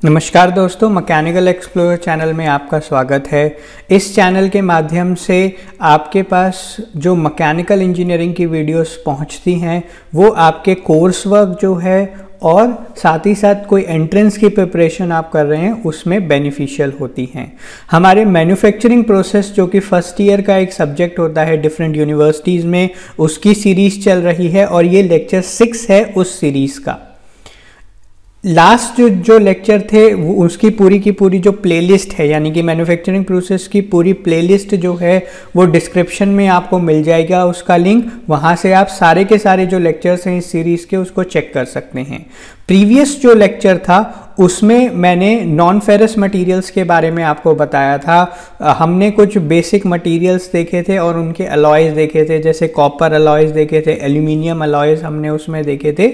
नमस्कार दोस्तों, mechanical explorer channel में आपका स्वागत है। इस चैनल के माध्यम से आपके पास जो मैकेनिकल इंजीनियरिंग की वीडियोस पहुंचती हैं वो आपके कोर्स वर्क जो है और साथ ही साथ कोई एंट्रेंस की प्रिपरेशन आप कर रहे हैं उसमें बेनिफिशियल होती हैं। हमारे मैन्युफैक्चरिंग प्रोसेस जो कि फर्स्ट ईयर का एक सब्जेक्ट होता है डिफरेंट यूनिवर्सिटीज़ में, उसकी सीरीज़ चल रही है और ये लेक्चर 6 है उस सीरीज़ का। लास्ट जो लेक्चर थे वो उसकी पूरी की पूरी जो प्लेलिस्ट है, यानी कि मैन्युफैक्चरिंग प्रोसेस की पूरी प्लेलिस्ट जो है वो डिस्क्रिप्शन में आपको मिल जाएगा उसका लिंक। वहाँ से आप सारे के सारे जो लेक्चर्स हैं इस सीरीज़ के उसको चेक कर सकते हैं। प्रीवियस जो लेक्चर था उसमें मैंने नॉन फेरस मटेरियल्स के बारे में आपको बताया था। हमने कुछ बेसिक मटेरियल्स देखे थे और उनके अलॉयज देखे थे, जैसे कॉपर अलॉयज देखे थे, एल्यूमिनियम अलॉयज हमने उसमें देखे थे।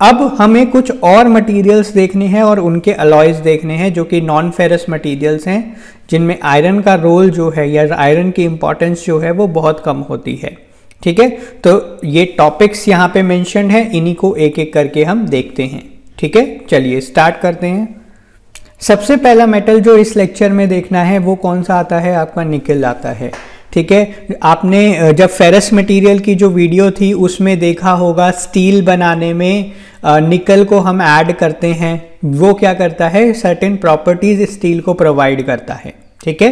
अब हमें कुछ और मटेरियल्स देखने हैं और उनके अलॉयज देखने हैं जो कि नॉन फेरस मटेरियल्स हैं, जिनमें आयरन का रोल जो है या आयरन की इंपॉर्टेंस जो है वो बहुत कम होती है। ठीक है, तो ये टॉपिक्स यहाँ पे मेंशन है, इन्हीं को एक एक करके हम देखते हैं। ठीक है, चलिए स्टार्ट करते हैं। सबसे पहला मेटल जो इस लेक्चर में देखना है वो कौन सा आता है, आपका निकल आता है। ठीक है, आपने जब फेरस मटेरियल की जो वीडियो थी उसमें देखा होगा स्टील बनाने में निकल को हम ऐड करते हैं, वो क्या करता है, सर्टेन प्रॉपर्टीज स्टील को प्रोवाइड करता है। ठीक है,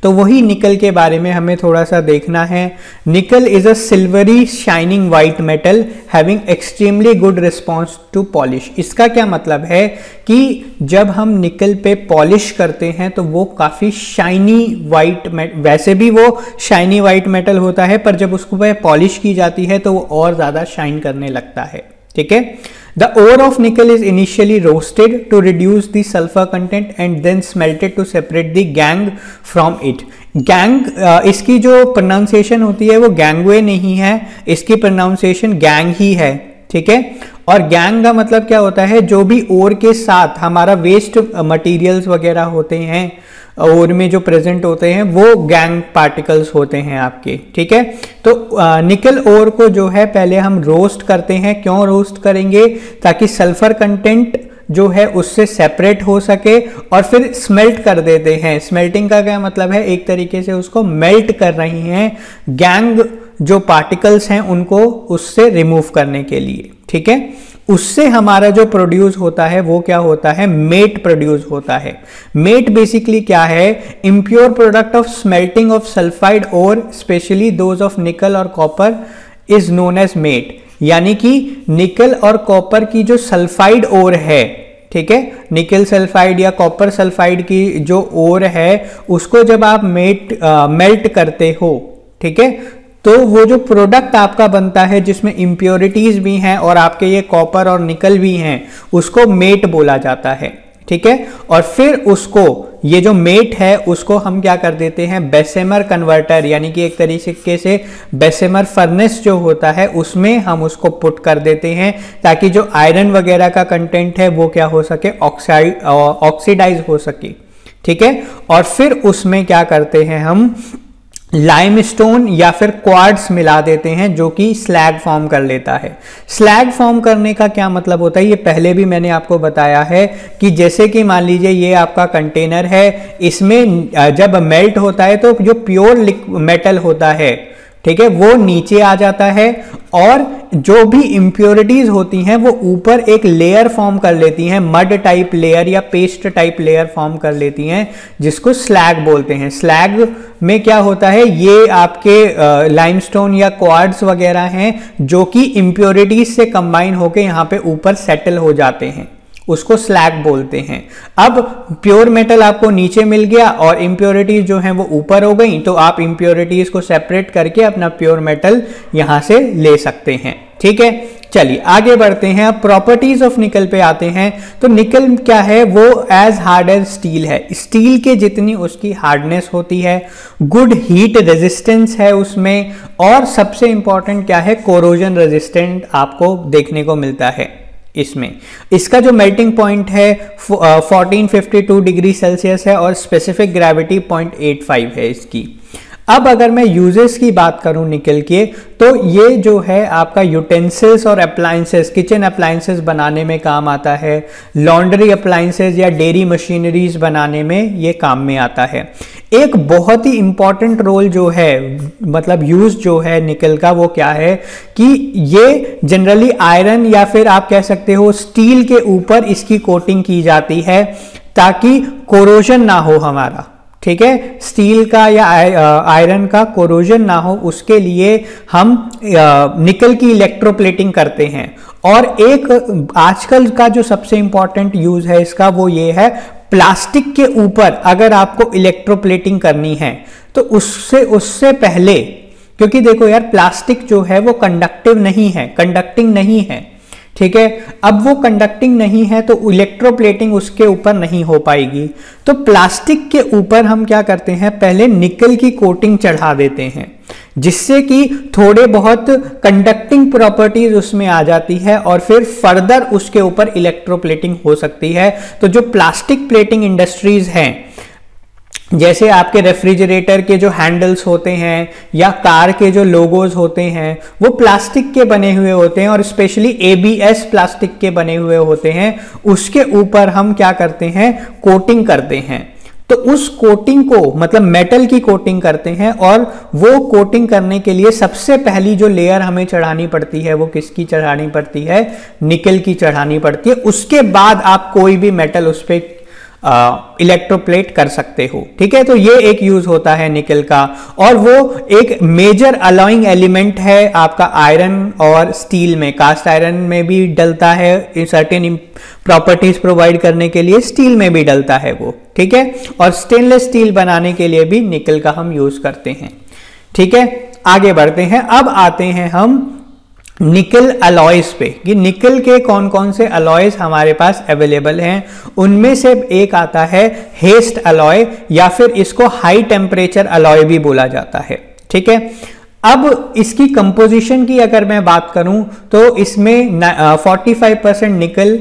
तो वही निकल के बारे में हमें थोड़ा सा देखना है। Nickel is a silvery shining white metal having extremely good response to polish. इसका क्या मतलब है कि जब हम निकल पे पॉलिश करते हैं तो वो काफ़ी शाइनी वाइट, वैसे भी वो शाइनी वाइट मेटल होता है पर जब उसको पे पॉलिश की जाती है तो वो और ज़्यादा शाइन करने लगता है। ठीक है, The ore of nickel is initially roasted to reduce the sulfur content and then smelted to separate the gangue from it. Gang इसकी जो प्रोनाउंसिएशन होती है वो गैंगवे नहीं है, इसकी प्रोनाउंसिएशन गैंग ही है। ठीक है, और गैंग का मतलब क्या होता है, जो भी ओर के साथ हमारा वेस्ट मटेरियल्स वगैरह होते हैं ओर में जो प्रेजेंट होते हैं वो गैंग पार्टिकल्स होते हैं आपके। ठीक है, तो निकल ओर को जो है पहले हम रोस्ट करते हैं। क्यों रोस्ट करेंगे, ताकि सल्फर कंटेंट जो है उससे सेपरेट हो सके, और फिर स्मेल्ट कर देते हैं। स्मेल्टिंग का क्या मतलब है, एक तरीके से उसको मेल्ट कर रही हैं, गैंग जो पार्टिकल्स हैं उनको उससे रिमूव करने के लिए। ठीक है, उससे हमारा जो प्रोड्यूस होता है वो क्या होता है, मेट प्रोड्यूस होता है। मेट बेसिकली क्या है, impure product of smelting of sulphide और स्पेशली दोज ऑफ निकल और copper is known as matte. यानी कि निकल और कॉपर की जो सल्फाइड ओर है, ठीक है, निकल सल्फाइड या कॉपर सल्फाइड की जो ओर है उसको जब आप मेल्ट करते हो, ठीक है, तो वो जो प्रोडक्ट आपका बनता है जिसमें इम्प्योरिटीज भी हैं और आपके ये कॉपर और निकल भी हैं, उसको मेट बोला जाता है। ठीक है, और फिर उसको ये जो मेट है उसको हम क्या कर देते हैं, बेसेमर कन्वर्टर, यानी कि एक तरीके से बेसेमर फर्नेस जो होता है उसमें हम उसको पुट कर देते हैं, ताकि जो आयरन वगैरह का कंटेंट है वो क्या हो सके, ऑक्सीडाइज हो सके। ठीक है, और फिर उसमें क्या करते हैं, हम लाइमस्टोन या फिर क्वार्ट्ज मिला देते हैं जो कि स्लैग फॉर्म कर लेता है। स्लैग फॉर्म करने का क्या मतलब होता है, ये पहले भी मैंने आपको बताया है कि जैसे कि मान लीजिए ये आपका कंटेनर है, इसमें जब मेल्ट होता है तो जो प्योर मेटल होता है, ठीक है, वो नीचे आ जाता है और जो भी इम्प्योरिटीज होती हैं वो ऊपर एक लेयर फॉर्म कर लेती हैं, मड टाइप लेयर या पेस्ट टाइप लेयर फॉर्म कर लेती हैं, जिसको स्लैग बोलते हैं। स्लैग में क्या होता है, ये आपके लाइमस्टोन या क्वार्ट्ज वगैरह हैं जो कि इम्प्योरिटीज से कंबाइन होकर यहाँ पे ऊपर सेटल हो जाते हैं, उसको स्लैग बोलते हैं। अब प्योर मेटल आपको नीचे मिल गया और इम्प्योरिटीज जो हैं वो ऊपर हो गई, तो आप इम्प्योरिटीज को सेपरेट करके अपना प्योर मेटल यहां से ले सकते हैं। ठीक है, चलिए आगे बढ़ते हैं। अब प्रॉपर्टीज ऑफ निकल पे आते हैं। तो निकल क्या है, वो एज हार्ड एज स्टील है, स्टील के जितनी उसकी हार्डनेस होती है, गुड हीट रेजिस्टेंस है उसमें, और सबसे इंपॉर्टेंट क्या है, कोरोजन रेजिस्टेंट आपको देखने को मिलता है इसमें। इसका जो मेल्टिंग पॉइंट है 1452 डिग्री सेल्सियस है और स्पेसिफिक ग्रेविटी 0.85 है इसकी। अब अगर मैं यूजेस की बात करूं निकल के, तो ये जो है आपका यूटेंसिल्स और अप्लायंसेस, किचन अप्लायंसेस बनाने में काम आता है, लॉन्ड्री अप्लायंसेस या डेयरी मशीनरीज बनाने में ये काम में आता है। एक बहुत ही इंपॉर्टेंट रोल जो है, मतलब यूज जो है निकल का, वो क्या है कि ये जनरली आयरन या फिर आप कह सकते हो स्टील के ऊपर इसकी कोटिंग की जाती है ताकि कोरोजन ना हो हमारा, ठीक है, स्टील का या आयरन का कोरोजन ना हो, उसके लिए हम निकल की इलेक्ट्रोप्लेटिंग करते हैं। और एक आजकल का जो सबसे इंपॉर्टेंट यूज है इसका, वो ये है प्लास्टिक के ऊपर अगर आपको इलेक्ट्रोप्लेटिंग करनी है तो उससे पहले, क्योंकि देखो यार प्लास्टिक जो है वो कंडक्टिव नहीं है, कंडक्टिंग नहीं है, ठीक है। अब वो कंडक्टिंग नहीं है तो इलेक्ट्रोप्लेटिंग उसके ऊपर नहीं हो पाएगी। तो प्लास्टिक के ऊपर हम क्या करते हैं, पहले निकल की कोटिंग चढ़ा देते हैं, जिससे कि थोड़े बहुत कंडक्टिंग प्रॉपर्टीज उसमें आ जाती है और फिर फर्दर उसके ऊपर इलेक्ट्रोप्लेटिंग हो सकती है। तो जो प्लास्टिक प्लेटिंग इंडस्ट्रीज हैं, जैसे आपके रेफ्रिजरेटर के जो हैंडल्स होते हैं या कार के जो लोगोज होते हैं, वो प्लास्टिक के बने हुए होते हैं और स्पेशली ABS प्लास्टिक के बने हुए होते हैं। उसके ऊपर हम क्या करते हैं, कोटिंग करते हैं। तो उस कोटिंग को, मतलब मेटल की कोटिंग करते हैं, और वो कोटिंग करने के लिए सबसे पहली जो लेयर हमें चढ़ानी पड़ती है वो किसकी चढ़ानी पड़ती है, निकल की चढ़ानी पड़ती है। उसके बाद आप कोई भी मेटल उस पर इलेक्ट्रोप्लेट कर सकते हो, ठीक है। तो ये एक यूज होता है निकल का, और वो एक मेजर अलॉइंग एलिमेंट है आपका आयरन और स्टील में। कास्ट आयरन में भी डलता है, सर्टेन प्रॉपर्टीज प्रोवाइड करने के लिए स्टील में भी डलता है वो, ठीक है। और स्टेनलेस स्टील बनाने के लिए भी निकल का हम यूज करते हैं, ठीक है। आगे बढ़ते हैं, अब आते हैं हम निकल अलॉयज पे कि निकल के कौन कौन से अलॉयज हमारे पास अवेलेबल हैं। उनमें से एक आता है हेस्ट अलॉय, या फिर इसको हाई टेम्परेचर अलॉय भी बोला जाता है, ठीक है। अब इसकी कंपोजिशन की अगर मैं बात करूं तो इसमें 45% निकल,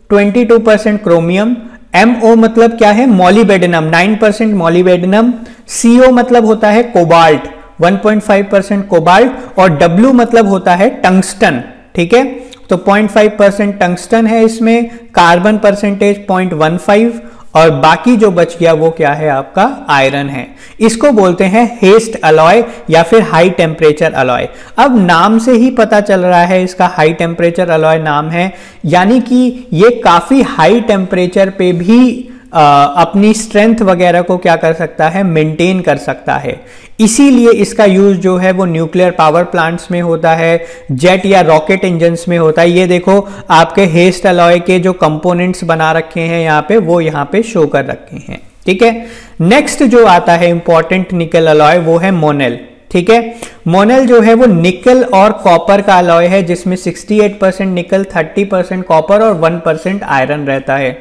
22% क्रोमियम, MO मतलब क्या है, मॉलिबेडिनम, 9% मॉलिबेडिनम, CO मतलब होता है कोबाल्ट, 1.5% कोबाल्ट, और W मतलब होता है टंगस्टन, ठीक है। तो 0.5% टंगस्टन है इसमें, कार्बन परसेंटेज 0.15, और बाकी जो बच गया वो क्या है, आपका आयरन है। इसको बोलते हैं हेस्ट अलॉय या फिर हाई टेम्परेचर अलॉय। अब नाम से ही पता चल रहा है इसका हाई टेम्परेचर अलॉय नाम है, यानी कि ये काफी हाई टेम्परेचर पे भी अपनी स्ट्रेंथ वगैरह को क्या कर सकता है, मेंटेन कर सकता है। इसीलिए इसका यूज जो है वो न्यूक्लियर पावर प्लांट्स में होता है, जेट या रॉकेट इंजन्स में होता है। ये देखो आपके हेस्ट अलॉय के जो कंपोनेंट्स बना रखे हैं यहाँ पे, वो यहाँ पे शो कर रखे हैं, ठीक है। नेक्स्ट जो आता है इंपॉर्टेंट निकल अलॉय, वो है मोनेल, ठीक है। मोनेल जो है वो निकल और कॉपर का अलॉय है, जिसमें 68% निकल, 30% कॉपर और 1% आयरन रहता है,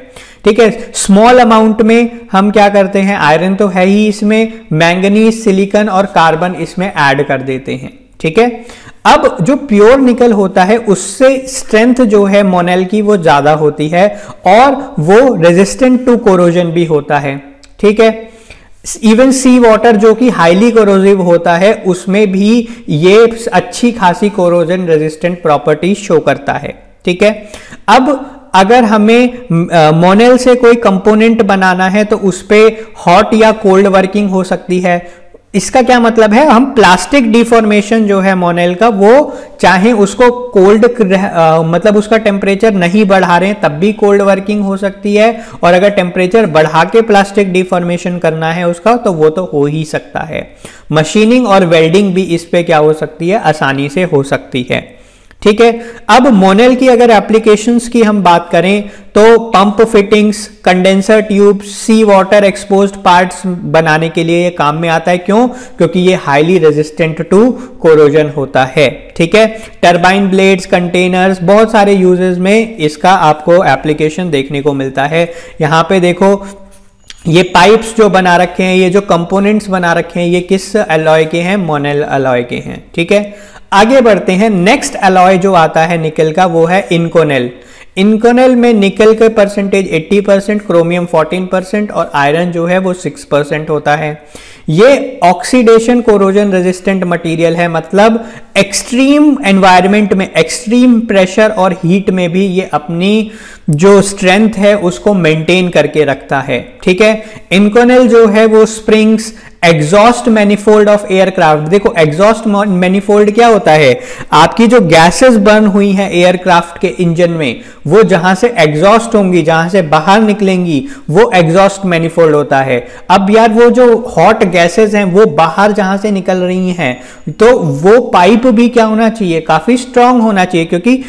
ठीक है। स्मॉल अमाउंट में हम क्या करते हैं, आयरन तो है ही इसमें, मैंगनीज, सिलिकॉन और कार्बन इसमें ऐड कर देते हैं, ठीक है। अब जो प्योर निकल होता है उससे स्ट्रेंथ जो है मोनेल की वो ज्यादा होती है, और वो रेजिस्टेंट टू कोरोजन भी होता है, ठीक है। इवन सी वाटर जो कि हाईली कोरोजिव होता है, उसमें भी ये अच्छी खासी कोरोजन रेजिस्टेंट प्रॉपर्टी शो करता है, ठीक है। अब अगर हमें मोनेल से कोई कंपोनेंट बनाना है तो उस पे हॉट या कोल्ड वर्किंग हो सकती है। इसका क्या मतलब है, हम प्लास्टिक डिफॉर्मेशन जो है मोनेल का, वो चाहे उसको कोल्ड मतलब उसका टेम्परेचर नहीं बढ़ा रहे हैं तब भी कोल्ड वर्किंग हो सकती है, और अगर टेम्परेचर बढ़ा के प्लास्टिक डिफॉर्मेशन करना है उसका तो वो तो हो ही सकता है। मशीनिंग और वेल्डिंग भी इस पे क्या हो सकती है, आसानी से हो सकती है, ठीक है। अब मोनेल की अगर एप्लीकेशंस की हम बात करें तो पंप फिटिंग्स, कंडेंसर ट्यूब, सी वाटर एक्सपोज्ड पार्ट्स बनाने के लिए ये काम में आता है। क्यों? क्योंकि ये हाईली रेजिस्टेंट टू कोरोजन होता है, ठीक है। टरबाइन ब्लेड्स, कंटेनर्स, बहुत सारे यूजेस में इसका आपको एप्लीकेशन देखने को मिलता है। यहाँ पे देखो ये पाइप्स जो बना रखे हैं, ये जो कंपोनेंट्स बना रखे हैं, ये किस अलॉय के हैं, मोनेल अलॉय के हैं, ठीक है। आगे बढ़ते हैं, नेक्स्ट अलॉय जो आता है निकल का वो है इनकोनेल। इंकोनेल में निकल का परसेंटेज 80%, क्रोमियम 14% और आयरन जो है वो 6% होता है। ये ऑक्सीडेशन कोरोजन रेजिस्टेंट मटेरियल है, मतलब एक्सट्रीम एनवायरनमेंट में, एक्सट्रीम प्रेशर और हीट में भी ये अपनी जो स्ट्रेंथ है उसको मेंटेन करके रखता है। ठीक है, इंकोनेल जो है वो springs exhaust manifold of aircraft. देखो एग्जॉस्ट मैनिफोल्ड क्या होता है, आपकी जो गैसेस बर्न हुई हैं एयरक्राफ्ट के इंजन में, वो जहां से एग्जॉस्ट होंगी, जहां से बाहर निकलेंगी, वो एग्जॉस्ट मैनिफोल्ड होता है। अब यार वो जो हॉट गैसेस हैं वो बाहर जहां से निकल रही हैं, तो वो पाइप भी क्या होना चाहिए, काफी स्ट्रांग होना चाहिए, क्योंकि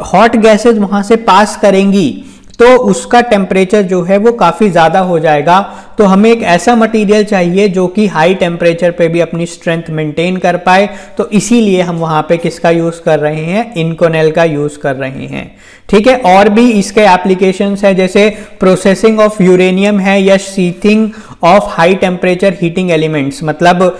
हॉट गैसेस वहां से पास करेंगी तो उसका टेम्परेचर जो है वो काफी ज्यादा हो जाएगा। तो हमें एक ऐसा मटेरियल चाहिए जो कि हाई टेम्परेचर पे भी अपनी स्ट्रेंथ मेंटेन कर पाए, तो इसीलिए हम वहां पे किसका यूज कर रहे हैं, इंकोनेल का यूज कर रहे हैं। ठीक है, और भी इसके एप्लीकेशंस है, जैसे प्रोसेसिंग ऑफ यूरेनियम है या sheathing of high temperature heating elements, मतलब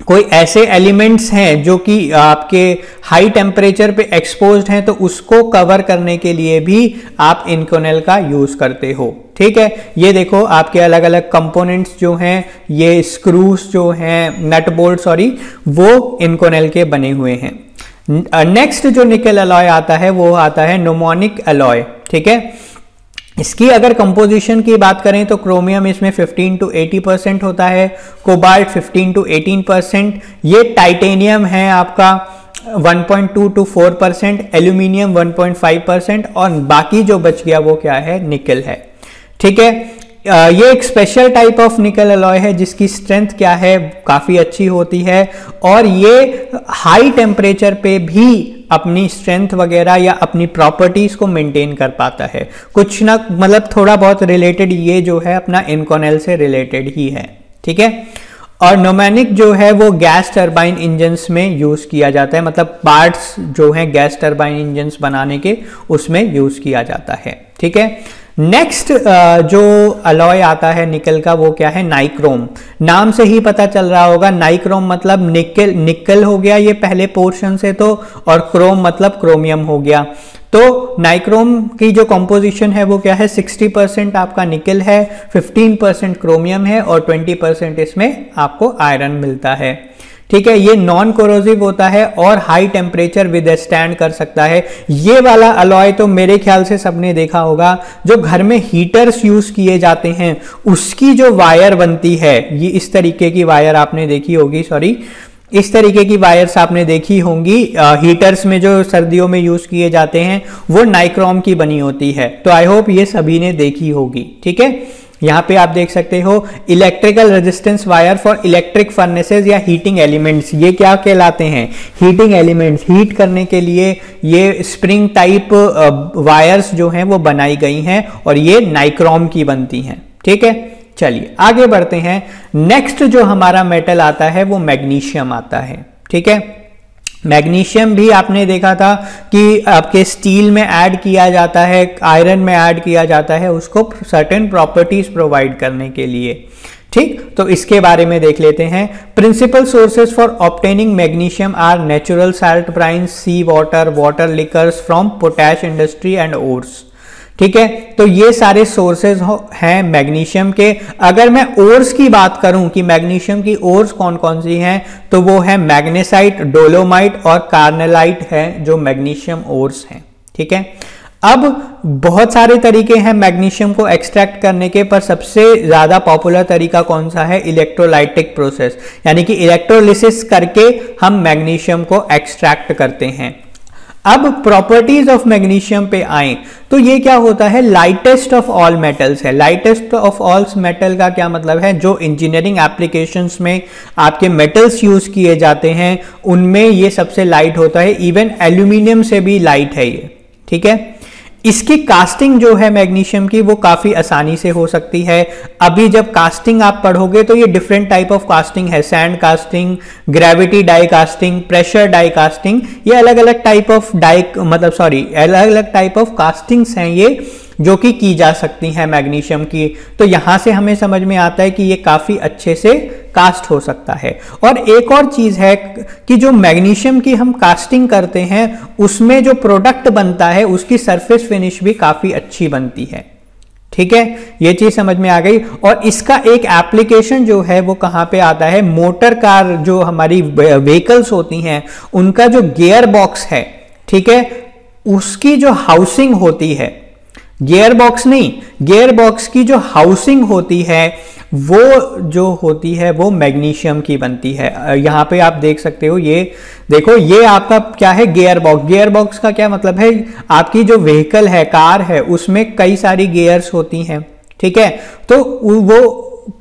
कोई ऐसे एलिमेंट्स हैं जो कि आपके हाई टेम्परेचर पे एक्सपोज्ड हैं, तो उसको कवर करने के लिए भी आप इंकोनेल का यूज करते हो। ठीक है, ये देखो आपके अलग अलग कंपोनेंट्स जो हैं, ये स्क्रूज जो हैं, नट बोल्ट सॉरी, वो इंकोनेल के बने हुए हैं। नेक्स्ट जो निकल अलॉय आता है वो आता है न्यूमोनिक अलॉय। ठीक है, इसकी अगर कंपोजिशन की बात करें तो क्रोमियम इसमें 15 to 80% होता है, कोबाल्ट 15 to 18%, ये टाइटेनियम है आपका 1.2 to 4%, एल्यूमिनियम 1.5% और बाकी जो बच गया वो क्या है, निकल है। ठीक है, ये एक स्पेशल टाइप ऑफ निकल अलॉय है जिसकी स्ट्रेंथ क्या है, काफी अच्छी होती है और ये हाई टेम्परेचर पे भी अपनी स्ट्रेंथ वगैरह या अपनी प्रॉपर्टीज को मेंटेन कर पाता है। कुछ ना मतलब थोड़ा बहुत रिलेटेड ये जो है अपना इंकोनेल से रिलेटेड ही है। ठीक है, और न्यूमैनिक जो है वो गैस टरबाइन इंजन्स में यूज किया जाता है, मतलब पार्ट्स जो हैं गैस टरबाइन इंजन्स बनाने के उसमें यूज किया जाता है। ठीक है, नेक्स्ट जो अलॉय आता है निकल का वो क्या है, नाइक्रोम। नाम से ही पता चल रहा होगा, नाइक्रोम मतलब निकल हो गया ये पहले पोर्शन से तो, और क्रोम मतलब क्रोमियम हो गया। तो नाइक्रोम की जो कंपोजिशन है वो क्या है, 60% आपका निकल है, 15% क्रोमियम है और 20% इसमें आपको आयरन मिलता है। ठीक है, ये नॉन कोरोसिव होता है और हाई टेम्परेचर विदस्टैंड कर सकता है। ये वाला अलॉय तो मेरे ख्याल से सबने देखा होगा, जो घर में हीटर्स यूज किए जाते हैं उसकी जो वायर बनती है, ये इस तरीके की वायर आपने देखी होगी, सॉरी इस तरीके की वायर्स आपने देखी होंगी, हीटर्स में जो सर्दियों में यूज किए जाते हैं वो नाइक्रोम की बनी होती है। तो आई होप ये सभी ने देखी होगी। ठीक है, यहाँ पे आप देख सकते हो electrical resistance wire for electric furnaces या हीटिंग एलिमेंट्स। ये क्या कहलाते हैं, हीटिंग एलिमेंट्स। हीट करने के लिए ये स्प्रिंग टाइप वायर्स जो हैं वो बनाई गई हैं और ये नाइक्रोम की बनती हैं। ठीक है, चलिए आगे बढ़ते हैं। नेक्स्ट जो हमारा मेटल आता है वो मैग्नीशियम आता है। ठीक है, मैग्नीशियम भी आपने देखा था कि आपके स्टील में ऐड किया जाता है, आयरन में ऐड किया जाता है, उसको सर्टेन प्रॉपर्टीज प्रोवाइड करने के लिए। ठीक, तो इसके बारे में देख लेते हैं। Principal sources for obtaining magnesium are natural salt brines, sea water, water liquors from potash industry and ores. ठीक है, तो ये सारे सोर्सेज हैं मैग्नीशियम के। अगर मैं ओर्स की बात करूं कि मैग्नीशियम की ओर्स कौन कौन सी हैं, तो वो है मैग्नेसाइट, डोलोमाइट और कार्नेलाइट है जो मैग्नीशियम ओर्स हैं। ठीक है, अब बहुत सारे तरीके हैं मैग्नीशियम को एक्सट्रैक्ट करने के, पर सबसे ज्यादा पॉपुलर तरीका कौन सा है, इलेक्ट्रोलाइटिक प्रोसेस, यानी कि इलेक्ट्रोलिसिस करके हम मैग्नीशियम को एक्सट्रैक्ट करते हैं। अब प्रॉपर्टीज ऑफ मैग्नीशियम पे आए तो ये क्या होता है, लाइटेस्ट ऑफ ऑल मेटल्स है। लाइटेस्ट ऑफ ऑल मेटल का क्या मतलब है, जो इंजीनियरिंग एप्लीकेशंस में आपके मेटल्स यूज किए जाते हैं उनमें ये सबसे लाइट होता है, इवन एल्यूमिनियम से भी लाइट है ये। ठीक है, इसकी कास्टिंग जो है मैग्नीशियम की वो काफी आसानी से हो सकती है। अभी जब कास्टिंग आप पढ़ोगे तो ये डिफरेंट टाइप ऑफ कास्टिंग है, sand casting, gravity die casting, pressure die casting, ये अलग अलग टाइप ऑफ अलग अलग टाइप ऑफ कास्टिंग्स हैं ये जो कि जा सकती हैं मैग्नीशियम की। तो यहां से हमें समझ में आता है कि ये काफी अच्छे से कास्ट हो सकता है। और एक और चीज है कि जो मैग्नीशियम की हम कास्टिंग करते हैं उसमें जो प्रोडक्ट बनता है उसकी सरफेस फिनिश भी काफी अच्छी बनती है। ठीक है, ये चीज समझ में आ गई। और इसका एक एप्लीकेशन जो है वो कहां पे आता है, मोटर कार जो हमारी व्हीकल्स होती हैं उनका जो गियर बॉक्स है, ठीक है, उसकी जो हाउसिंग होती है, गियर बॉक्स नहीं, गियर बॉक्स की जो हाउसिंग होती है वो जो होती है वो मैग्नीशियम की बनती है। यहां पे आप देख सकते हो, ये देखो, ये आपका क्या है, गियर बॉक्स। गियर बॉक्स का क्या मतलब है, आपकी जो व्हीकल है, कार है, उसमें कई सारी गियर्स होती हैं, ठीक है, तो वो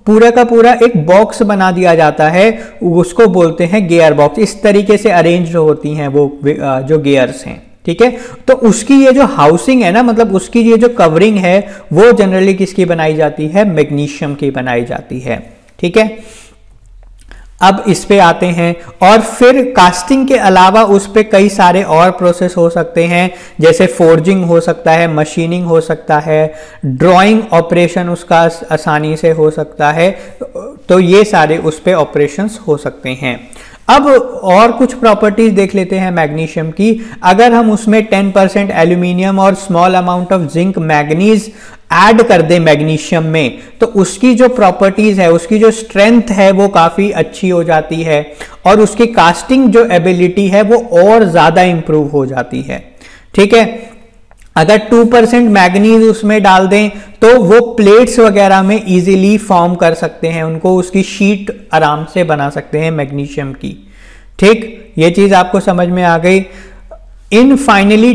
पूरा का पूरा एक बॉक्स बना दिया जाता है, उसको बोलते हैं गियर बॉक्स। इस तरीके से अरेंज होती हैं वो जो गियर्स हैं, ठीक है। तो उसकी ये जो हाउसिंग है ना, मतलब उसकी ये जो कवरिंग है वो जनरली किसकी बनाई जाती है, मैग्नीशियम की बनाई जाती है, ठीक है। अब इस पे आते हैं, और फिर कास्टिंग के अलावा उस पे कई सारे और प्रोसेस हो सकते हैं, जैसे फोर्जिंग हो सकता है, मशीनिंग हो सकता है, ड्राइंग ऑपरेशन उसका आसानी से हो सकता है, तो ये सारे उस पे ऑपरेशंस हो सकते हैं। अब और कुछ प्रॉपर्टीज देख लेते हैं मैग्नीशियम की। अगर हम उसमें 10% एल्यूमिनियम और small amount of zinc manganese add कर दें मैग्नीशियम में, तो उसकी जो प्रॉपर्टीज है, उसकी जो स्ट्रेंथ है वो काफी अच्छी हो जाती है, और उसकी कास्टिंग जो एबिलिटी है वो और ज्यादा इंप्रूव हो जाती है, ठीक है। अगर 2% मैग्नीज उसमें डाल दें तो वो प्लेट्स वगैरह में इजीली फॉर्म कर सकते हैं, उनको उसकी शीट आराम से बना सकते हैं मैग्नीशियम की, ठीक। ये चीज आपको समझ में आ गई। In finally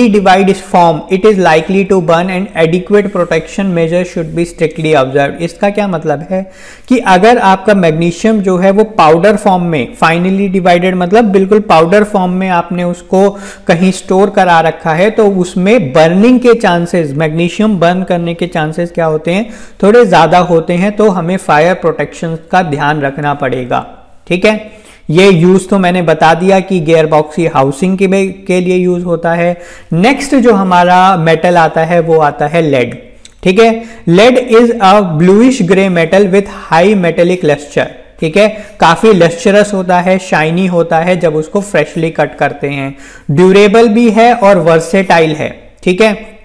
divide its form, it is likely to burn and adequate protection measure should be strictly observed। इसका क्या मतलब है कि अगर आपका मैग्नीशियम जो है वो पाउडर फॉर्म में, फाइनली डिवाइडेड मतलब बिल्कुल पाउडर फॉर्म में आपने उसको कहीं स्टोर करा रखा है, तो उसमें बर्निंग के चांसेस, मैग्नीशियम बर्न करने के चांसेस क्या होते हैं, थोड़े ज्यादा होते हैं, तो हमें फायर प्रोटेक्शन का ध्यान रखना पड़ेगा, ठीक है। ये यूज तो मैंने बता दिया कि गियर बॉक्स की हाउसिंग के लिए यूज होता है। नेक्स्ट जो हमारा मेटल आता है वो आता है लेड, ठीक है। Lead is a bluish grey metal with high metallic lustre, ठीक है, काफी लस्चरस होता है, शाइनी होता है जब उसको फ्रेशली कट करते हैं, ड्यूरेबल भी है और वर्सेटाइल है, ठीक है।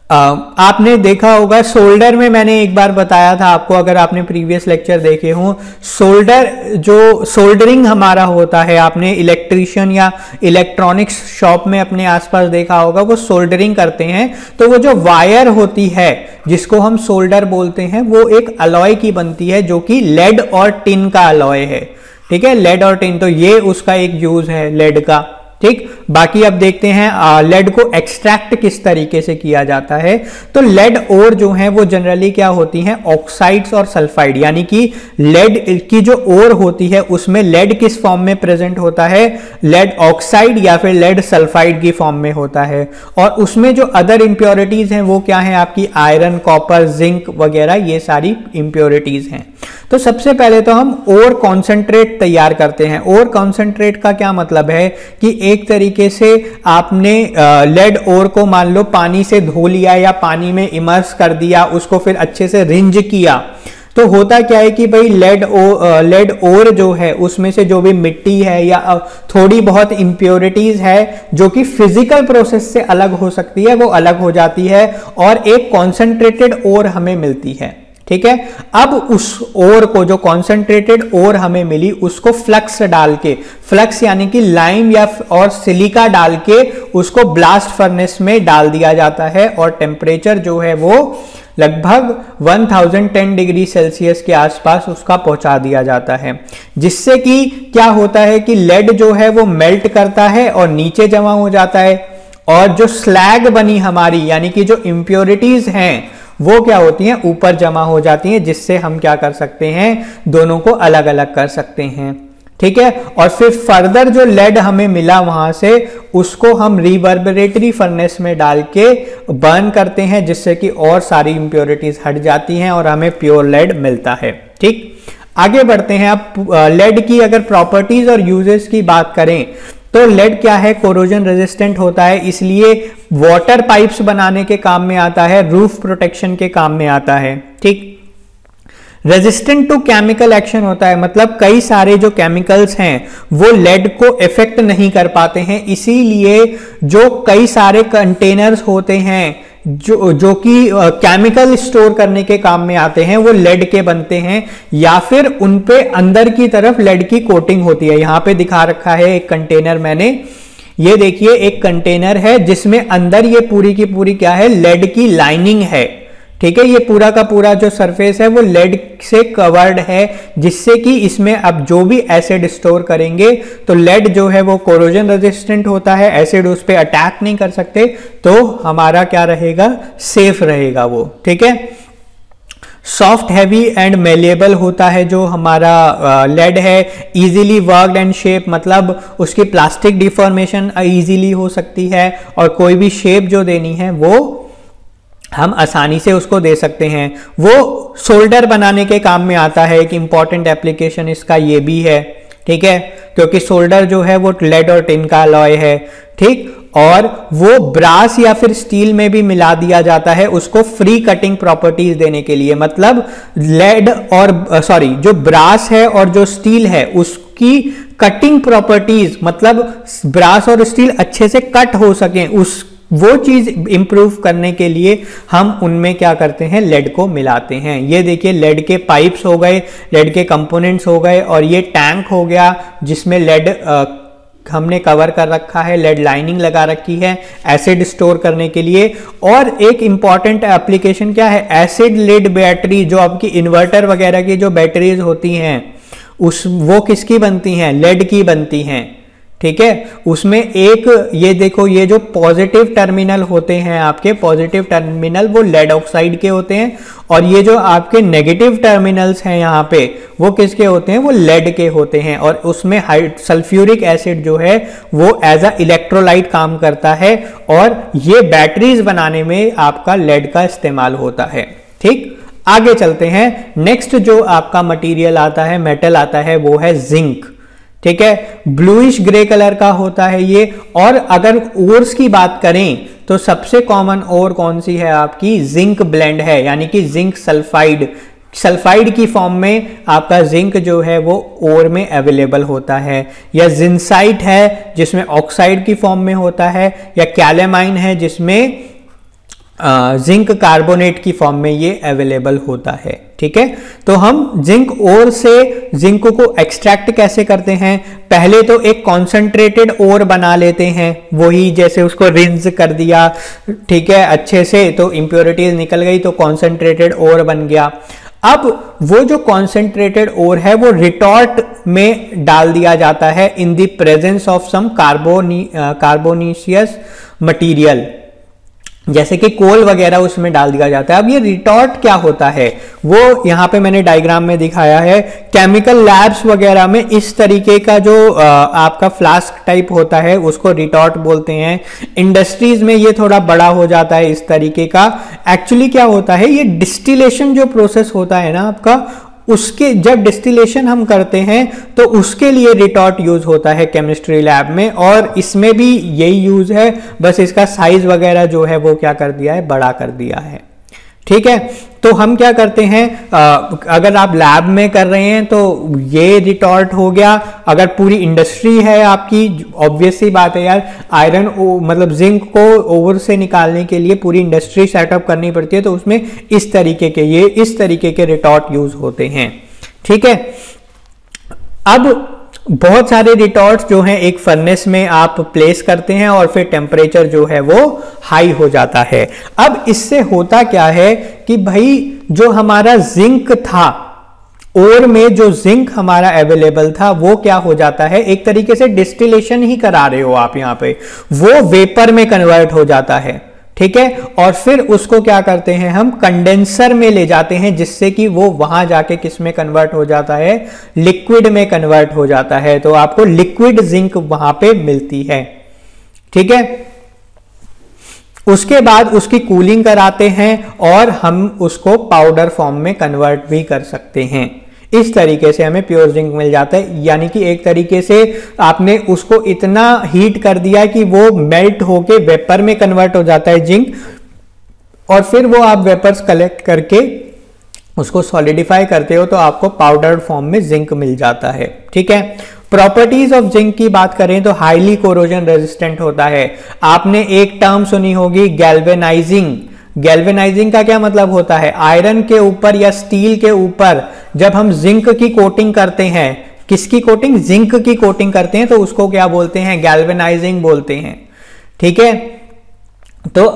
आपने देखा होगा सोल्डर में, मैंने एक बार बताया था आपको, अगर आपने प्रीवियस लेक्चर देखे हो, सोल्डर जो सोल्डरिंग हमारा होता है, आपने इलेक्ट्रिशियन या इलेक्ट्रॉनिक्स शॉप में अपने आसपास देखा होगा, वो सोल्डरिंग करते हैं, तो वो जो वायर होती है जिसको हम सोल्डर बोलते हैं वो एक अलॉय की बनती है जो कि लेड और टिन का अलॉय है, ठीक है, लेड और टिन, तो ये उसका एक यूज है लेड का, ठीक। बाकी अब देखते हैं लेड को एक्सट्रैक्ट किस तरीके से किया जाता है। तो लेड ओर जो है वो जनरली क्या होती हैं, ऑक्साइड्स और सल्फाइड, यानी कि लेड की जो ओर होती है उसमें लेड किस फॉर्म में प्रेजेंट होता है, लेड ऑक्साइड या फिर लेड सल्फाइड की फॉर्म में होता है, और उसमें जो अदर इंप्योरिटीज हैं वो क्या है, आपकी आयरन, कॉपर, जिंक वगैरह, ये सारी इंप्योरिटीज हैं। तो सबसे पहले तो हम ओर कॉन्सेंट्रेट तैयार करते हैं। ओर कॉन्सेंट्रेट का क्या मतलब है कि एक तरीके से आपने लेड ओर को मान लो पानी से धो लिया या पानी में इमर्स कर दिया, उसको फिर अच्छे से रिंज किया, तो होता क्या है कि भाई लेड ओर जो है उसमें से जो भी मिट्टी है या थोड़ी बहुत इंप्योरिटीज है जो कि फिजिकल प्रोसेस से अलग हो सकती है, वो अलग हो जाती है और एक कॉन्सेंट्रेटेड ओर हमें मिलती है, ठीक है। अब उस ओर को, जो कॉन्सेंट्रेटेड ओर हमें मिली, उसको फ्लक्स डाल के, फ्लक्स यानी कि लाइम या और सिलिका डाल के उसको ब्लास्ट फर्नेस में डाल दिया जाता है, और टेम्परेचर जो है वो लगभग 1010 डिग्री सेल्सियस के आसपास उसका पहुंचा दिया जाता है, जिससे कि क्या होता है कि लेड जो है वो मेल्ट करता है और नीचे जमा हो जाता है, और जो स्लैग बनी हमारी, यानी कि जो इंप्योरिटीज हैं वो क्या होती हैं, ऊपर जमा हो जाती हैं, जिससे हम क्या कर सकते हैं, दोनों को अलग अलग कर सकते हैं, ठीक है। और फिर फर्दर जो लेड हमें मिला वहां से, उसको हम रिवर्बरेटरी फर्नेस में डाल के बर्न करते हैं, जिससे कि और सारी इंप्योरिटीज हट जाती हैं और हमें प्योर लेड मिलता है, ठीक। आगे बढ़ते हैं। अब लेड की अगर प्रॉपर्टीज और यूजेस की बात करें तो लेड क्या है, कोरोजन रेजिस्टेंट होता है, इसलिए वाटर पाइप्स बनाने के काम में आता है, रूफ प्रोटेक्शन के काम में आता है, ठीक। रेजिस्टेंट टू केमिकल एक्शन होता है, मतलब कई सारे जो केमिकल्स हैं वो लेड को इफेक्ट नहीं कर पाते हैं, इसीलिए जो कई सारे कंटेनर्स होते हैं जो कि केमिकल स्टोर करने के काम में आते हैं वो लेड के बनते हैं, या फिर उन पे अंदर की तरफ लेड की कोटिंग होती है। यहां पे दिखा रखा है एक कंटेनर मैंने, ये देखिए एक कंटेनर है जिसमें अंदर ये पूरी की पूरी क्या है, लेड की लाइनिंग है। ठीक है, ये पूरा का पूरा जो सरफेस है वो लेड से कवर्ड है, जिससे कि इसमें अब जो भी एसिड स्टोर करेंगे तो लेड जो है वो कोरोजन रेजिस्टेंट होता है, एसिड उस पर अटैक नहीं कर सकते, तो हमारा क्या रहेगा, सेफ रहेगा वो। ठीक है, सॉफ्ट हैवी एंड मेलेबल होता है जो हमारा लेड है, इजीली वर्कड एंड शेप, मतलब उसकी प्लास्टिक डिफॉर्मेशन इजीली हो सकती है और कोई भी शेप जो देनी है वो हम आसानी से उसको दे सकते हैं। वो सोल्डर बनाने के काम में आता है, एक इंपॉर्टेंट एप्लीकेशन इसका ये भी है। ठीक है, क्योंकि सोल्डर जो है वो लेड और टिन का अलॉय है। ठीक, और वो ब्रास या फिर स्टील में भी मिला दिया जाता है उसको फ्री कटिंग प्रॉपर्टीज देने के लिए, मतलब लेड और जो ब्रास है और जो स्टील है उसकी कटिंग प्रॉपर्टीज, मतलब ब्रास और स्टील अच्छे से कट हो सके, वो चीज इंप्रूव करने के लिए हम उनमें क्या करते हैं, लेड को मिलाते हैं। ये देखिए लेड के पाइप्स हो गए, लेड के कंपोनेंट्स हो गए, और ये टैंक हो गया जिसमें लेड हमने कवर कर रखा है, लेड लाइनिंग लगा रखी है एसिड स्टोर करने के लिए। और एक इंपॉर्टेंट एप्लीकेशन क्या है, एसिड लेड बैटरी, जो आपकी इन्वर्टर वगैरह की जो बैटरीज होती हैं वो किसकी बनती हैं, लेड की बनती हैं। ठीक है, उसमें एक ये देखो, ये जो पॉजिटिव टर्मिनल होते हैं आपके, पॉजिटिव टर्मिनल वो लेड ऑक्साइड के होते हैं, और ये जो आपके नेगेटिव टर्मिनल्स हैं यहाँ पे वो किसके होते हैं, वो लेड के होते हैं। और उसमें सल्फ्यूरिक एसिड जो है वो एज अ इलेक्ट्रोलाइट काम करता है, और ये बैटरीज बनाने में आपका लेड का इस्तेमाल होता है। ठीक, आगे चलते हैं। नेक्स्ट जो आपका मटीरियल आता है, मेटल आता है, वो है जिंक। ठीक है, ब्लूइश ग्रे कलर का होता है ये। और अगर ओर्स की बात करें तो सबसे कॉमन ओर कौन सी है आपकी, जिंक ब्लेंड है, यानी कि जिंक सल्फाइड। सल्फाइड की फॉर्म में आपका जिंक जो है वो ओर में अवेलेबल होता है, या जिंसाइट है जिसमें ऑक्साइड की फॉर्म में होता है, या कैलेमाइन है जिसमें जिंक कार्बोनेट की फॉर्म में ये अवेलेबल होता है। ठीक है, तो हम जिंक ओर से जिंक को एक्सट्रैक्ट कैसे करते हैं, पहले तो एक कॉन्सेंट्रेटेड ओर बना लेते हैं, वही जैसे उसको रिंस कर दिया, ठीक है, अच्छे से, तो इंप्योरिटीज निकल गई, तो कॉन्सेंट्रेटेड ओर बन गया। अब वो जो कॉन्सेंट्रेटेड ओर है वो रिटॉर्ट में डाल दिया जाता है in the presence of some carbonaceous material, जैसे कि कोल वगैरह उसमें डाल दिया जाता है। अब ये रिटॉर्ट क्या होता है वो यहां पे मैंने डायग्राम में दिखाया है। केमिकल लैब्स वगैरह में इस तरीके का जो आपका फ्लास्क टाइप होता है उसको रिटॉर्ट बोलते हैं। इंडस्ट्रीज में ये थोड़ा बड़ा हो जाता है इस तरीके का। एक्चुअली क्या होता है, ये डिस्टिलेशन जो प्रोसेस होता है ना आपका, उसके जब डिस्टिलेशन हम करते हैं तो उसके लिए रिटॉर्ट यूज होता है केमिस्ट्री लैब में, और इसमें भी यही यूज है, बस इसका साइज वगैरह जो है वो क्या कर दिया है, बड़ा कर दिया है। ठीक है, तो हम क्या करते हैं, अगर आप लैब में कर रहे हैं तो ये रिटॉर्ट हो गया। अगर पूरी इंडस्ट्री है आपकी, ऑब्वियस सी बात है यार, आयरन मतलब जिंक को ओवर से निकालने के लिए पूरी इंडस्ट्री सेटअप करनी पड़ती है, तो उसमें इस तरीके के रिटॉर्ट यूज होते हैं। ठीक है, अब बहुत सारे रिटॉर्ट्स जो हैं एक फर्नेस में आप प्लेस करते हैं और फिर टेम्परेचर जो है वो हाई हो जाता है। अब इससे होता क्या है कि भाई जो हमारा जिंक था, ओर में जो जिंक हमारा अवेलेबल था वो क्या हो जाता है, एक तरीके से डिस्टिलेशन ही करा रहे हो आप यहाँ पे, वो वेपर में कन्वर्ट हो जाता है। ठीक है, और फिर उसको क्या करते हैं, हम कंडेंसर में ले जाते हैं, जिससे कि वो वहां जाके किस में कन्वर्ट हो जाता है, लिक्विड में कन्वर्ट हो जाता है। तो आपको लिक्विड जिंक वहां पे मिलती है। ठीक है, उसके बाद उसकी कूलिंग कराते हैं और हम उसको पाउडर फॉर्म में कन्वर्ट भी कर सकते हैं। इस तरीके से हमें प्योर जिंक मिल जाता है, यानी कि एक तरीके से आपने उसको इतना हीट कर दिया कि वो मेल्ट होके वेपर में कन्वर्ट हो जाता है जिंक, और फिर वो आप वेपर्स कलेक्ट करके उसको सॉलिडिफाई करते हो तो आपको पाउडर फॉर्म में जिंक मिल जाता है। ठीक है, प्रॉपर्टीज ऑफ जिंक की बात करें तो हाईली कोरोजन रेजिस्टेंट होता है। आपने एक टर्म सुनी होगी गैल्वेनाइजिंग। गैल्वेनाइजिंग का क्या मतलब होता है? आयरन के ऊपर या स्टील के ऊपर जब हम जिंक की कोटिंग करते हैं, किसकी कोटिंग? जिंक की कोटिंग करते हैं, तो उसको क्या बोलते हैं? गैल्वेनाइजिंग बोलते हैं। ठीक है, तो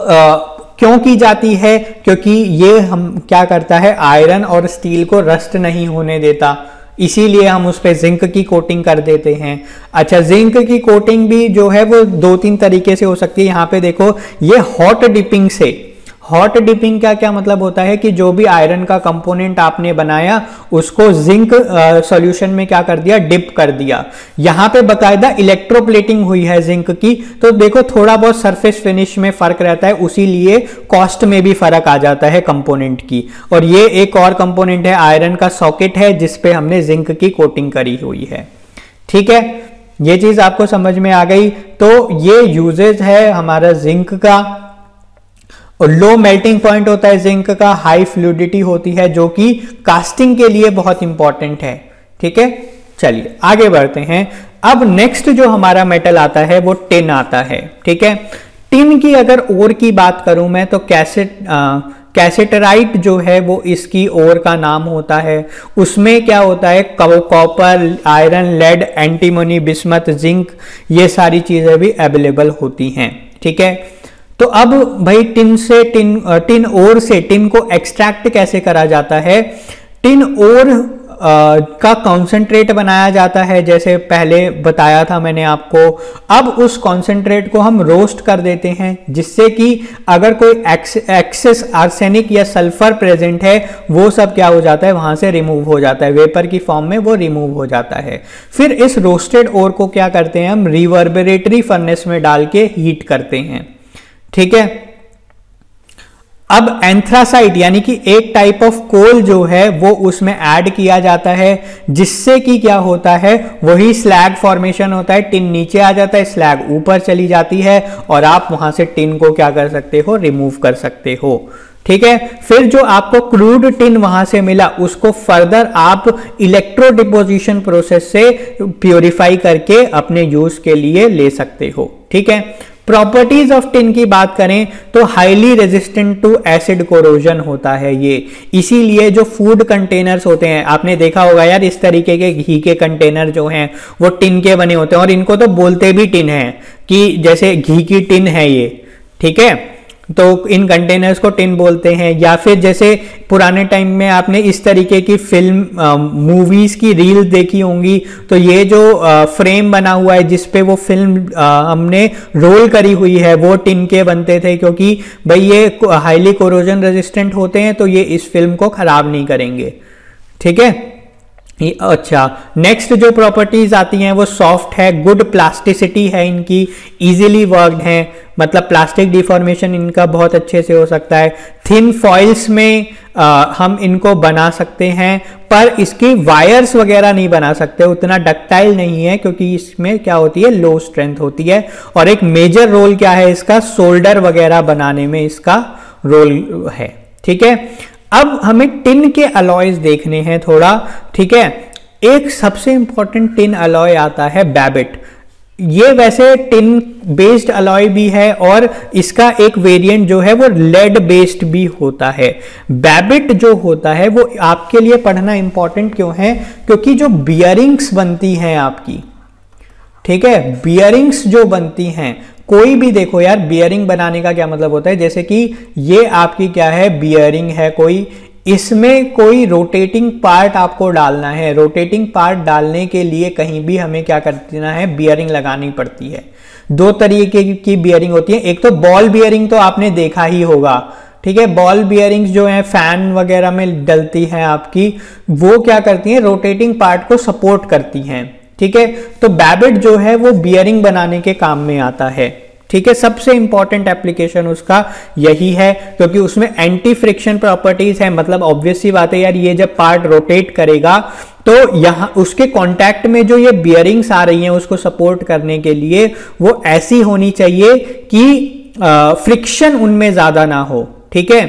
क्यों की जाती है? क्योंकि ये हम क्या करता है, आयरन और स्टील को रस्ट नहीं होने देता, इसीलिए हम उस पे जिंक की कोटिंग कर देते हैं। अच्छा, जिंक की कोटिंग भी जो है वो 2-3 तरीके से हो सकती है। यहाँ पे देखो, ये हॉट डिपिंग से। हॉट डिपिंग का क्या मतलब होता है कि जो भी आयरन का कंपोनेंट आपने बनाया उसको जिंक सॉल्यूशन में क्या कर दिया, डिप कर दिया। यहां पे बकायदा इलेक्ट्रोप्लेटिंग हुई है जिंक की, तो देखो थोड़ा बहुत सरफेस फिनिश में फर्क रहता है, उसी लिए कॉस्ट में भी फर्क आ जाता है कंपोनेंट की। और ये एक और कंपोनेंट है, आयरन का सॉकेट है जिसपे हमने जिंक की कोटिंग करी हुई है। ठीक है, ये चीज आपको समझ में आ गई। तो ये यूजेज है हमारा जिंक का। और लो मेल्टिंग पॉइंट होता है जिंक का, हाई फ्लूइडिटी होती है जो कि कास्टिंग के लिए बहुत इंपॉर्टेंट है। ठीक है, चलिए आगे बढ़ते हैं। अब नेक्स्ट जो हमारा मेटल आता है वो टिन आता है। ठीक है, टिन की अगर ओर की बात करूं मैं तो कैसेटराइट जो है वो इसकी ओर का नाम होता है। उसमें क्या होता है, copper, iron, lead, antimony, bismuth, zinc, ये सारी चीजें भी अवेलेबल होती हैं। ठीक है, तो अब भाई टिन ओर से टिन को एक्सट्रैक्ट कैसे करा जाता है? टिन ओर का कॉन्सेंट्रेट बनाया जाता है, जैसे पहले बताया था मैंने आपको। अब उस कॉन्सेंट्रेट को हम रोस्ट कर देते हैं, जिससे कि अगर कोई एक्सेस आर्सेनिक या सल्फर प्रेजेंट है वो सब क्या हो जाता है, वहां से रिमूव हो जाता है, वेपर की फॉर्म में वो रिमूव हो जाता है। फिर इस रोस्टेड ओर को क्या करते हैं हम, रिवर्बरेटरी फर्नेस में डाल के हीट करते हैं। ठीक है, अब एंथ्रासाइट यानी कि एक टाइप ऑफ कोल जो है वो उसमें ऐड किया जाता है, जिससे कि क्या होता है, वही स्लैग फॉर्मेशन होता है। टिन नीचे आ जाता है, स्लैग ऊपर चली जाती है और आप वहां से टिन को क्या कर सकते हो, रिमूव कर सकते हो। ठीक है, फिर जो आपको क्रूड टिन वहां से मिला उसको फर्दर आप इलेक्ट्रो डिपोजिशन प्रोसेस से प्योरीफाई करके अपने यूज के लिए ले सकते हो। ठीक है, प्रॉपर्टीज ऑफ टिन की बात करें तो highly resistant to acid corrosion होता है ये। इसीलिए जो फूड कंटेनर्स होते हैं, आपने देखा होगा यार, इस तरीके के घी के कंटेनर जो हैं वो टिन के बने होते हैं, और इनको तो बोलते भी टिन है, कि जैसे घी की टिन है ये। ठीक है, तो इन कंटेनर्स को टिन बोलते हैं। या फिर जैसे पुराने टाइम में आपने इस तरीके की फिल्म मूवीज की रील देखी होंगी, तो ये जो फ्रेम बना हुआ है जिसपे वो फिल्म हमने रोल करी हुई है वो टिन के बनते थे, क्योंकि भाई ये हाईली कोरोजन रेजिस्टेंट होते हैं तो ये इस फिल्म को खराब नहीं करेंगे। ठीक है, अच्छा, नेक्स्ट जो प्रॉपर्टीज आती हैं वो सॉफ्ट है, गुड प्लास्टिसिटी है इनकी, इजीली वर्कड है, मतलब प्लास्टिक डिफॉर्मेशन इनका बहुत अच्छे से हो सकता है। थिन फॉइल्स में हम इनको बना सकते हैं, पर इसकी वायर्स वगैरह नहीं बना सकते, उतना डक्टाइल नहीं है, क्योंकि इसमें क्या होती है, लो स्ट्रेंथ होती है। और एक मेजर रोल क्या है इसका, सोल्डर वगैरह बनाने में इसका रोल है। ठीक है, अब हमें टिन के अलॉयज देखने हैं थोड़ा। ठीक है, एक सबसे इंपॉर्टेंट टिन अलॉय आता है बैबिट। ये वैसे टिन बेस्ड अलॉय भी है और इसका एक वेरिएंट जो है वो लेड बेस्ड भी होता है। बैबिट जो होता है वो आपके लिए पढ़ना इंपॉर्टेंट क्यों है, क्योंकि जो बियरिंग्स बनती हैं आपकी, ठीक है, बियरिंग्स जो बनती हैं, कोई भी देखो यार, बियरिंग बनाने का क्या मतलब होता है, जैसे कि ये आपकी क्या है, बियरिंग है कोई, इसमें कोई रोटेटिंग पार्ट आपको डालना है। रोटेटिंग पार्ट डालने के लिए कहीं भी हमें क्या करना है, बियरिंग लगानी पड़ती है। दो तरीके की बियरिंग होती है, एक तो बॉल बियरिंग तो आपने देखा ही होगा। ठीक है, बॉल बियरिंग्स जो है फैन वगैरह में डलती हैं आपकी, वो क्या करती हैं, रोटेटिंग पार्ट को सपोर्ट करती हैं। ठीक है, तो बैबिट जो है वो बियरिंग बनाने के काम में आता है। ठीक है, सबसे इंपॉर्टेंट एप्लीकेशन उसका यही है, क्योंकि उसमें एंटी फ्रिक्शन प्रॉपर्टीज है। मतलब ऑब्वियस सी बात है यार, ये जब पार्ट रोटेट करेगा तो यहां उसके कांटेक्ट में जो ये बियरिंग्स आ रही हैं उसको सपोर्ट करने के लिए वो ऐसी होनी चाहिए कि फ्रिक्शन उनमें ज्यादा ना हो। ठीक है,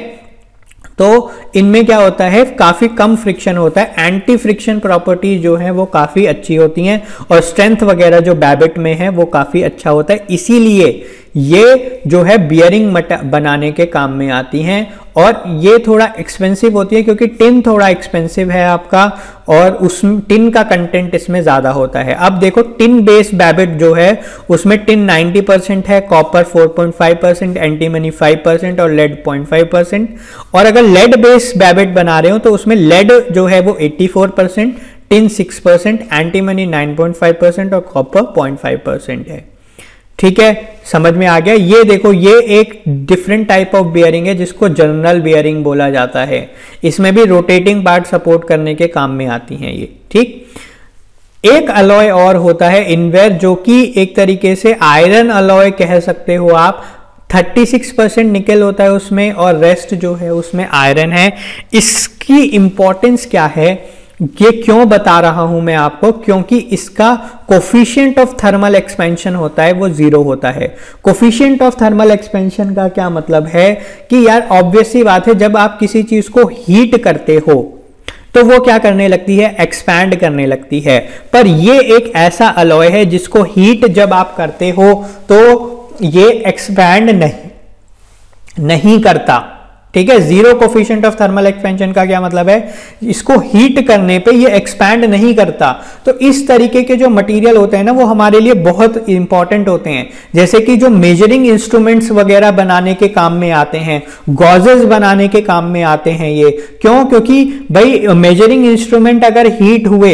तो इनमें क्या होता है, काफी कम फ्रिक्शन होता है, एंटी फ्रिक्शन प्रॉपर्टी जो है वो काफी अच्छी होती हैं और स्ट्रेंथ वगैरह जो बैबेट में है वो काफी अच्छा होता है। इसीलिए ये जो है बियरिंग बनाने के काम में आती हैं और ये थोड़ा एक्सपेंसिव होती है क्योंकि टिन थोड़ा एक्सपेंसिव है आपका और उसमें टिन का कंटेंट इसमें ज्यादा होता है। अब देखो टिन बेस बैबेट जो है उसमें टिन 90% है, कॉपर 4.5%, एंटीमनी 5% और लेड 0.5%। और अगर लेड बेस बैबेट बना रहे हो तो उसमें लेड जो है वो 84%, टिन 6%, एंटीमनी 9.5% और कॉपर 0.5% है। ठीक है, समझ में आ गया। ये देखो, ये एक डिफरेंट टाइप ऑफ बियरिंग है जिसको जनरल बियरिंग बोला जाता है। इसमें भी रोटेटिंग पार्ट सपोर्ट करने के काम में आती हैं ये। ठीक, एक अलॉय और होता है इनवेयर, जो कि एक तरीके से आयरन अलॉय कह सकते हो आप। 36% निकल होता है उसमें और रेस्ट जो है उसमें आयरन है। इसकी इंपॉर्टेंस क्या है, ये क्यों बता रहा हूं मैं आपको, क्योंकि इसका कोफिशिएंट ऑफ थर्मल एक्सपेंशन होता है वो 0 होता है। कोफिशिएंट ऑफ थर्मल एक्सपेंशन का क्या मतलब है कि यार ऑब्वियस सी बात है, जब आप किसी चीज को हीट करते हो तो वो क्या करने लगती है, एक्सपैंड करने लगती है। पर ये एक ऐसा अलॉय है जिसको हीट जब आप करते हो तो ये एक्सपैंड नहीं करता। ठीक है, 0 कोफिशिएंट ऑफ थर्मल एक्सपेंशन का क्या मतलब है, इसको हीट करने पे ये एक्सपैंड नहीं करता। तो इस तरीके के जो मटेरियल होते हैं ना वो हमारे लिए बहुत इंपॉर्टेंट होते हैं। जैसे कि जो मेजरिंग इंस्ट्रूमेंट्स वगैरह बनाने के काम में आते हैं, गॉजेस बनाने के काम में आते हैं ये। क्यों, क्योंकि भाई मेजरिंग इंस्ट्रूमेंट अगर हीट हुए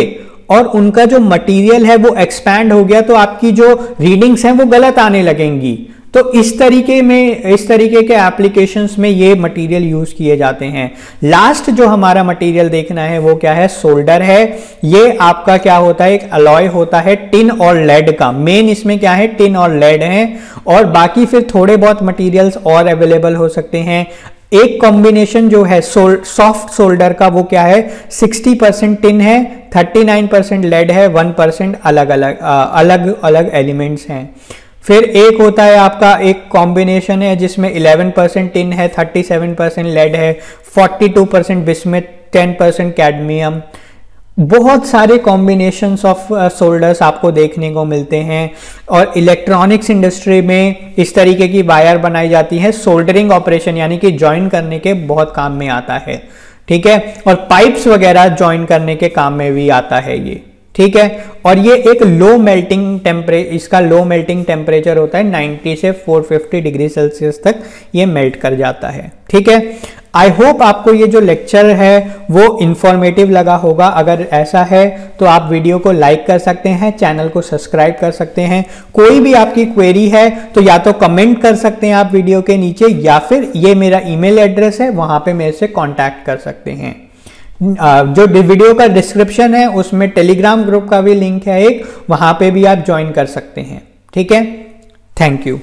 और उनका जो मटेरियल है वो एक्सपैंड हो गया तो आपकी जो रीडिंग्स हैं वो गलत आने लगेंगी। तो इस तरीके के एप्लीकेशंस में ये मटेरियल यूज किए जाते हैं। लास्ट जो हमारा मटेरियल देखना है वो क्या है, सोल्डर है। ये आपका क्या होता है, एक अलॉय होता है टिन और लेड का। मेन इसमें क्या है, टिन और लेड है और बाकी फिर थोड़े बहुत मटेरियल्स और अवेलेबल हो सकते हैं। एक कॉम्बिनेशन जो है सॉफ्ट सोल्डर का वो क्या है, 60% टिन है, 39% लेड है, 1% अलग एलिमेंट्स हैं। फिर एक होता है आपका एक कॉम्बिनेशन है जिसमें 11% टिन है, 37% लेड है, 42% बिस्मथ, 10% कैडमियम। बहुत सारे कॉम्बिनेशंस ऑफ सोल्डर्स आपको देखने को मिलते हैं और इलेक्ट्रॉनिक्स इंडस्ट्री में इस तरीके की वायर बनाई जाती है। सोल्डरिंग ऑपरेशन यानी कि ज्वाइन करने के बहुत काम में आता है। ठीक है, और पाइप्स वगैरह ज्वाइन करने के काम में भी आता है ये। ठीक है, और ये एक इसका लो मेल्टिंग टेम्परेचर होता है, 90 से 450 डिग्री सेल्सियस तक ये मेल्ट कर जाता है। ठीक है, आई होप आपको ये जो लेक्चर है वो इंफॉर्मेटिव लगा होगा। अगर ऐसा है तो आप वीडियो को लाइक कर सकते हैं, चैनल को सब्सक्राइब कर सकते हैं। कोई भी आपकी क्वेरी है तो या तो कमेंट कर सकते हैं आप वीडियो के नीचे, या फिर ये मेरा ईमेल एड्रेस है, वहां पे मेरे से कांटेक्ट कर सकते हैं। जो वीडियो का डिस्क्रिप्शन है उसमें टेलीग्राम ग्रुप का भी लिंक है एक, वहां पे भी आप ज्वाइन कर सकते हैं। ठीक है, थैंक यू।